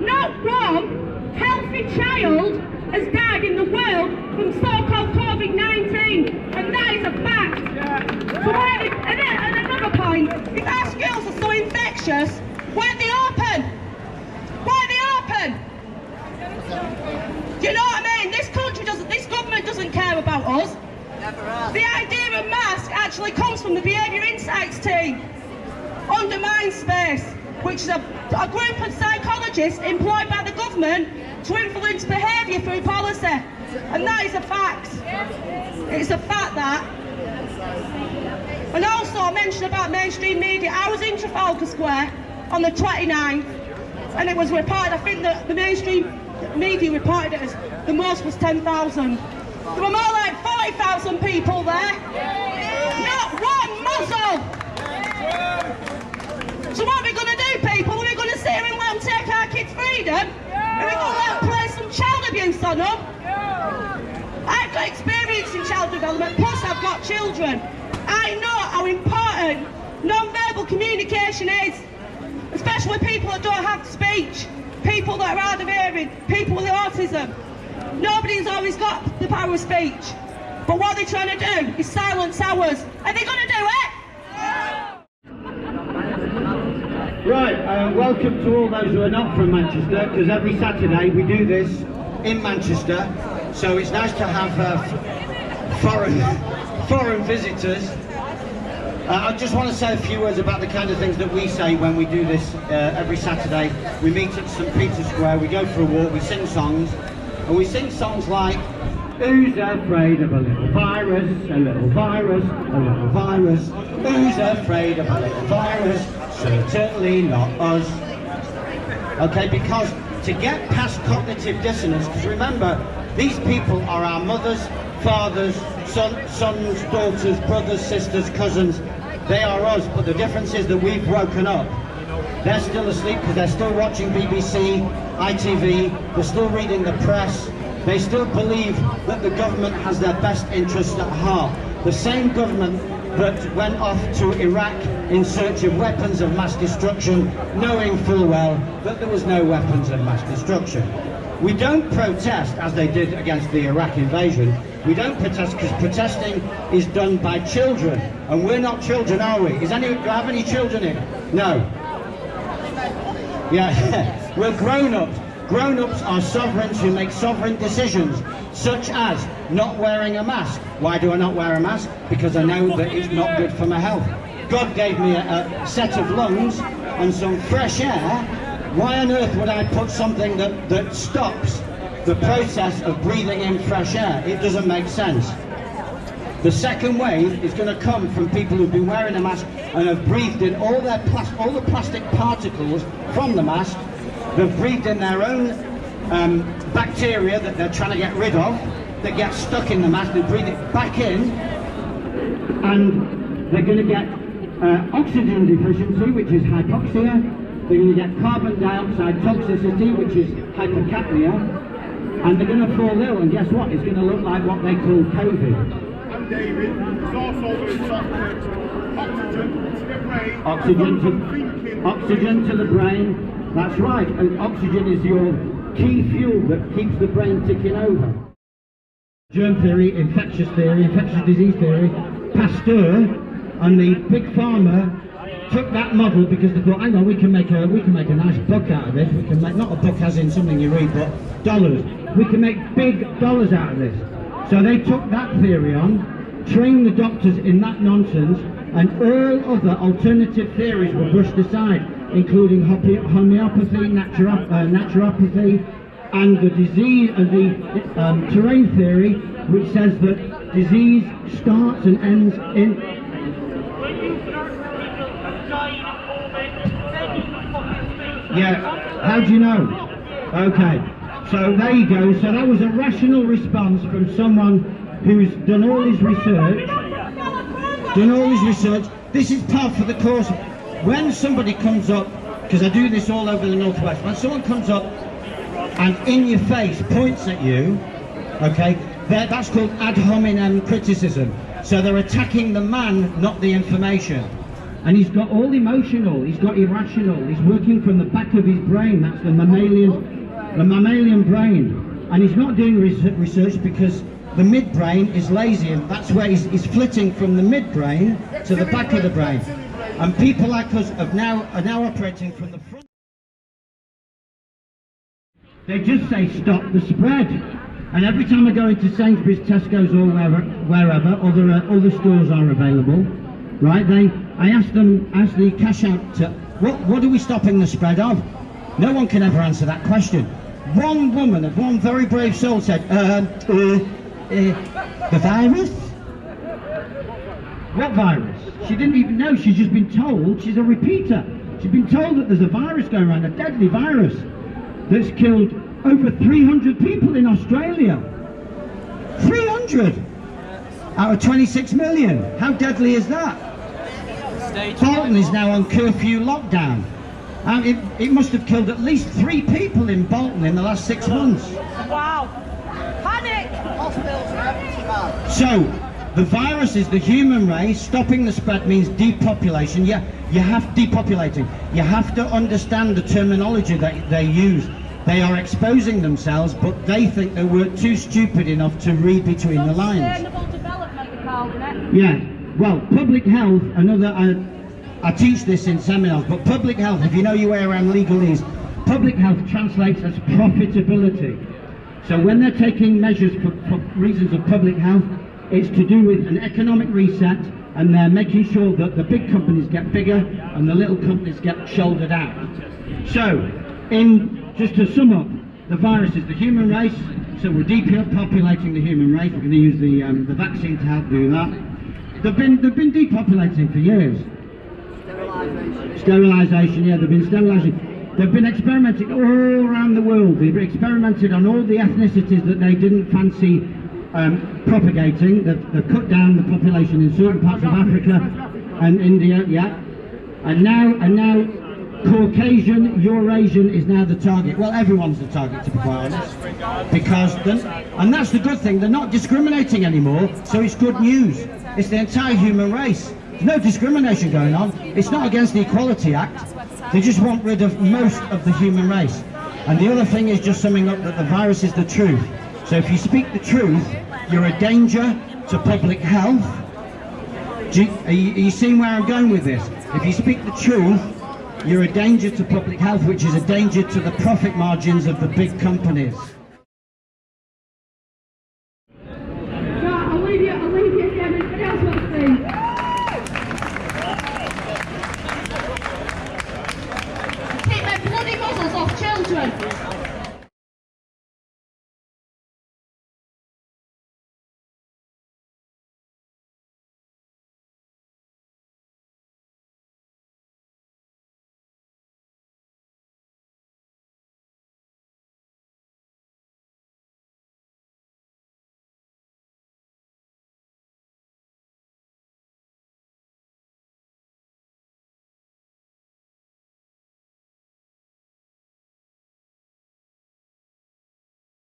Not one healthy child has died in the world from so-called COVID-19, and that is a fact. So and another point, if our schools are so infectious, why are they open? Why are they open? Do you know what I mean? This government doesn't care about us. The idea of masks actually comes from the Behaviour Insights team under Mindspace, which is a group of psychologists employed by the government to influence behaviour through policy. And that is a fact. It's a fact, that. And also I mentioned about mainstream media. I was in Trafalgar Square on the 29th, and it was reported, I think that the mainstream media reported it as the most was 10,000. There were more like 40,000 people there. Not one muzzle. So what are we going to do, people? Are we going to sit here and let them take our kids' freedom? Are we going to let them play some child abuse on them? I've got experience in child development, plus I've got children. I know how important non-verbal communication is, especially with people that don't have speech, people that are hard of hearing, people with autism. Nobody's always got the power of speech. But what they're trying to do is silence ours. Are they going to do it? Right, welcome to all those who are not from Manchester, because every Saturday we do this in Manchester, so it's nice to have foreign visitors. I just want to say a few words about the kind of things that we say when we do this every Saturday. We meet at St Peter's Square, we go for a walk, we sing songs, and we sing songs like, who's afraid of a little virus, a little virus, a little virus, who's afraid of a little virus? Certainly not us. Okay, because to get past cognitive dissonance, because remember, these people are our mothers, fathers, sons, daughters, brothers, sisters, cousins. They are us, but the difference is that we've woken up. They're still asleep because they're still watching BBC, ITV, they're still reading the press. They still believe that the government has their best interests at heart. The same government that went off to Iraq in search of weapons of mass destruction, knowing full well that there was no weapons of mass destruction. We don't protest as they did against the Iraq invasion. We don't protest because protesting is done by children, and we're not children, are we? Do I have any children here? No. Yeah, we're grown-ups. Grown-ups are sovereigns who make sovereign decisions, such as not wearing a mask. Why do I not wear a mask? Because I know that it's not good for my health. God gave me a set of lungs and some fresh air. Why on earth would I put something that stops the process of breathing in fresh air? It doesn't make sense. The second wave is going to come from people who've been wearing a mask and have breathed in all the plastic particles from the mask. They've breathed in their own bacteria that they're trying to get rid of, that get stuck in the mask. They breathe it back in, and they're going to get oxygen deficiency, which is hypoxia. They're going to get carbon dioxide toxicity, which is hypercapnia, and they're going to fall ill. And guess what? It's going to look like what they call COVID. I'm David. It's also going to oxygen to the brain. Oxygen to the brain. That's right, and oxygen is your key fuel that keeps the brain ticking over. Germ theory, infectious disease theory, Pasteur and the big pharma took that model because they thought, hang on, we can make a nice buck out of this. We can make, not a buck as in something you read, but dollars. We can make big dollars out of this. So they took that theory on, trained the doctors in that nonsense, and all other alternative theories were brushed aside, including homeopathy, naturopathy, and the disease and the terrain theory, which says that disease starts and ends in. Yeah, how do you know? Okay. So there you go. So that was a rational response from someone who's done all his research. This is part for the course. When somebody comes up, because I do this all over the Northwest, when someone comes up and in your face points at you, okay, that's called ad hominem criticism. So they're attacking the man, not the information. And he's got all emotional, he's got irrational, he's working from the back of his brain, that's the mammalian brain. And he's not doing research because the midbrain is lazy, and that's where he's flitting from the midbrain to the back of the brain. And people like us are now operating from the front. They just say stop the spread. And every time I go into Sainsbury's, Tesco's or wherever other stores are available, right, I ask the cash out to, what are we stopping the spread of? No one can ever answer that question. One woman of one very brave soul said, the virus? What virus? She didn't even know, she's just been told, she's a repeater. She's been told that there's a virus going around, a deadly virus, that's killed over 300 people in Australia. 300 out of 26 million. How deadly is that? Bolton is now on curfew lockdown. It must have killed at least 3 people in Bolton in the last 6 months. Wow. Panic! Hospitals are empty. So, the virus is the human race. Stopping the spread means depopulation. You have depopulating. You have to understand the terminology that they use. They are exposing themselves, but they think they were too stupid enough to read between the lines. Sustainable development, they're calling it. Yeah. Well, public health. I teach this in seminars, but public health, if you know your way around legalese, public health translates as profitability. So when they're taking measures for reasons of public health, it's to do with an economic reset, and they're making sure that the big companies get bigger and the little companies get shouldered out. So, just to sum up, the virus is the human race, so we're depopulating the human race. We're going to use the vaccine to help do that. They've been depopulating for years. Sterilisation, yeah, they've been sterilising. They've been experimenting all around the world. They've experimented on all the ethnicities that they didn't fancy propagating. They've cut down the population in certain parts of Africa and India, yeah. And now Caucasian, Eurasian is now the target. Well, everyone's the target, to be quite honest. Because, and that's the good thing, they're not discriminating anymore, so it's good news. It's the entire human race. There's no discrimination going on. It's not against the Equality Act. They just want rid of most of the human race. And the other thing is just summing up that the virus is the truth. So if you speak the truth, you're a danger to public health. Are you seeing where I'm going with this? If you speak the truth, you're a danger to public health, which is a danger to the profit margins of the big companies.